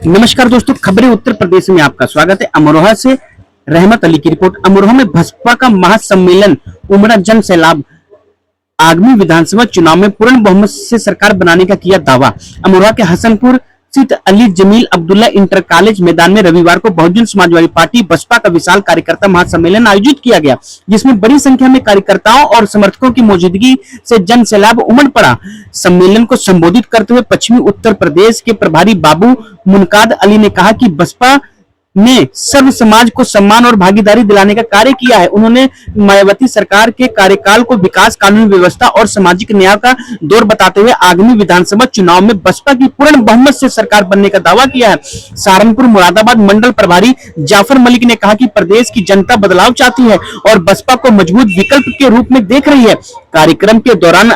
नमस्कार दोस्तों, खबरें उत्तर प्रदेश में आपका स्वागत है। अमरोहा से रहमत अली की रिपोर्ट। अमरोहा में भाजपा का महासम्मेलन उमड़ा जन सैलाब। आगामी विधानसभा चुनाव में पूर्ण बहुमत से सरकार बनाने का किया दावा। अमरोहा के हसनपुर स्थित अली जमील अब्दुल्ला इंटर कॉलेज मैदान में रविवार को बहुजन समाजवादी पार्टी बसपा का विशाल कार्यकर्ता महासम्मेलन आयोजित किया गया, जिसमें बड़ी संख्या में कार्यकर्ताओं और समर्थकों की मौजूदगी से जन सैलाब उमड़ पड़ा। सम्मेलन को संबोधित करते हुए पश्चिमी उत्तर प्रदेश के प्रभारी बाबू मुनकाद अली ने कहा कि बसपा ने सर्व समाज को सम्मान और भागीदारी दिलाने का कार्य किया है। उन्होंने मायावती सरकार के कार्यकाल को विकास, कानून व्यवस्था और सामाजिक न्याय का दौर बताते हुए आगामी विधानसभा चुनाव में बसपा की पूर्ण बहुमत से सरकार बनने का दावा किया है। सहारनपुर मुरादाबाद मंडल प्रभारी जाफर मलिक ने कहा कि प्रदेश की जनता बदलाव चाहती है और बसपा को मजबूत विकल्प के रूप में देख रही है। कार्यक्रम के दौरान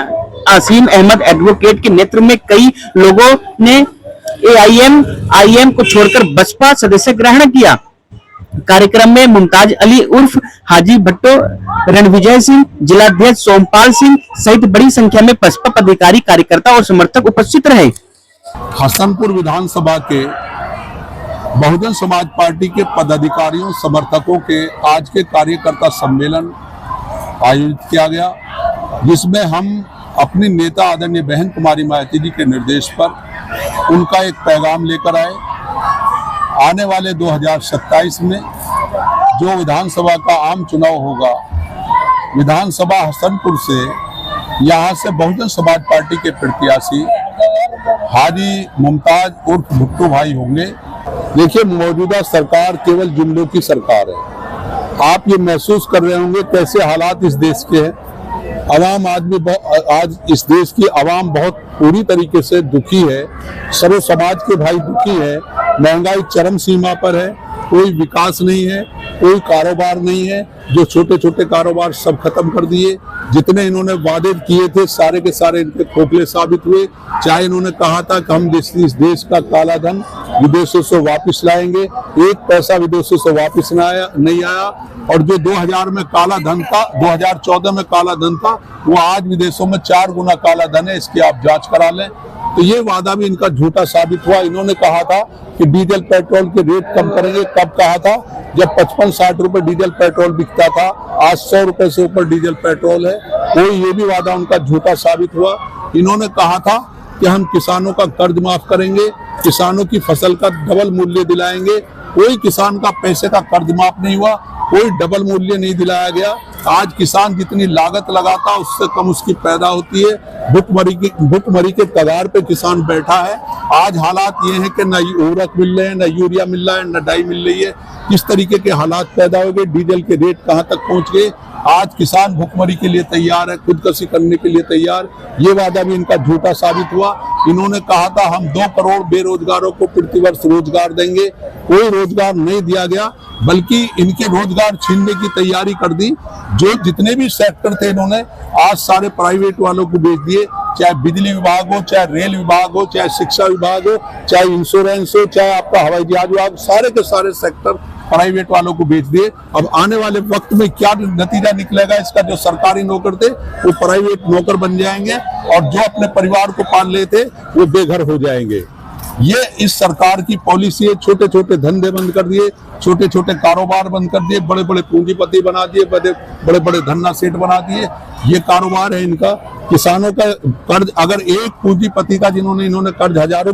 आसीम अहमद एडवोकेट के नेतृत्व में कई लोगों ने AIM को छोड़कर बसपा सदस्य ग्रहण किया। कार्यक्रम में मुमताज अली उर्फ हाजी भट्टो, रणविजय सिंह, जिलाध्यक्ष सोमपाल सिंह सहित बड़ी संख्या में बसपा पदाधिकारी, कार्यकर्ता और समर्थक उपस्थित रहे। हसनपुर विधानसभा के बहुजन समाज पार्टी के पदाधिकारियों, समर्थकों के आज के कार्यकर्ता सम्मेलन आयोजित किया गया, जिसमें हम अपनी नेता आदरणीय बहन कुमारी मायावती जी के निर्देश पर उनका एक पैगाम लेकर आए। आने वाले 2027 में जो विधानसभा का आम चुनाव होगा, विधानसभा हसनपुर से यहाँ से बहुजन समाज पार्टी के प्रत्याशी हाजी मुमताज उर्फ भुट्टो भाई होंगे। देखिए, मौजूदा सरकार केवल जुमलों की सरकार है। आप ये महसूस कर रहे होंगे कैसे हालात इस देश के हैं। आज इस देश की आवाम बहुत पूरी तरीके से दुखी है। सर्व समाज के भाई दुखी है। महंगाई चरम सीमा पर है। कोई विकास नहीं है, कोई कारोबार नहीं है। जो छोटे छोटे कारोबार सब खत्म कर दिए। जितने इन्होंने वादे किए थे सारे के सारे इनके खोखले साबित हुए। चाहे इन्होंने कहा था कि हम इस देश का काला धन विदेशों से वापस लाएंगे, एक पैसा विदेशों से वापस नहीं आया। और जो 2000 में काला धन था, 2014 में काला धन था, वो आज विदेशों में 4 गुना काला धन है। इसकी आप जांच करा लें। तो ये वादा भी इनका झूठा साबित हुआ। इन्होंने कहा था कि डीजल पेट्रोल के रेट कम करेंगे। कब कहा था? जब 55-60 रुपए डीजल पेट्रोल बिकता था। आज 100 रुपए से ऊपर डीजल पेट्रोल है। कोई ये भी वादा उनका झूठा साबित हुआ। इन्होंने कहा था कि हम किसानों का कर्ज माफ करेंगे, किसानों की फसल का डबल मूल्य दिलाएंगे। कोई किसान का पैसे का कर्ज माफ नहीं हुआ, कोई डबल मूल्य नहीं दिलाया गया। आज किसान जितनी लागत लगाता उससे कम उसकी पैदा होती है। भुखमरी के कगार पे किसान बैठा है। आज हालात ये हैं कि न उर्वरक मिल रहे हैं, न यूरिया मिल रहा है, न डाई मिल रही है। किस तरीके के हालात पैदा हो गए, डीजल के रेट कहां तक पहुंच गए। आज किसान भुखमरी के लिए तैयार है, खुदकशी करने के लिए तैयार। ये वादा भी इनका झूठा साबित हुआ। इन्होंने कहा था हम 2 करोड़ बेरोजगारों को प्रतिवर्ष रोजगार देंगे। कोई रोजगार नहीं दिया गया, बल्कि इनके रोजगार छीनने की तैयारी कर दी। जो जितने भी सेक्टर थे इन्होंने आज सारे प्राइवेट वालों को बेच दिए। चाहे बिजली विभाग हो, चाहे रेल विभाग हो, चाहे शिक्षा विभाग हो, चाहे इंश्योरेंस हो, चाहे आपका हवाई जहाज विभाग, सारे के सारे सेक्टर प्राइवेट वालों को बेच दिए। अब आने वाले वक्त में क्या नतीजा निकलेगा इसका? जो सरकारी नौकर थे वो प्राइवेट नौकर बन जाएंगे और जो अपने परिवार को पाल रहे थे वो बेघर हो जाएंगे। ये इस सरकार की पॉलिसी है। छोटे छोटे धंधे बंद कर दिए, छोटे छोटे कारोबार बंद कर दिए, बड़े बड़े पूंजीपति बना दिए, बड़े बड़े धन्ना सेठ बना दिए। ये कारोबार है इनका। किसानों का कर्ज, अगर एक पूंजीपति का इन्होंने कर्ज हजारों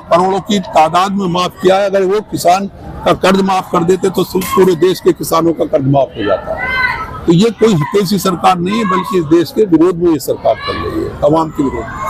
करोड़ों की तादाद में माफ किया है, अगर वो किसान का कर्ज माफ कर देते तो पूरे देश के किसानों का कर्ज माफ हो जाता है। तो ये कोई हितैषी सरकार नहीं है, बल्कि इस देश के विरोध में ये सरकार कर रही है, आवाम के विरोध में।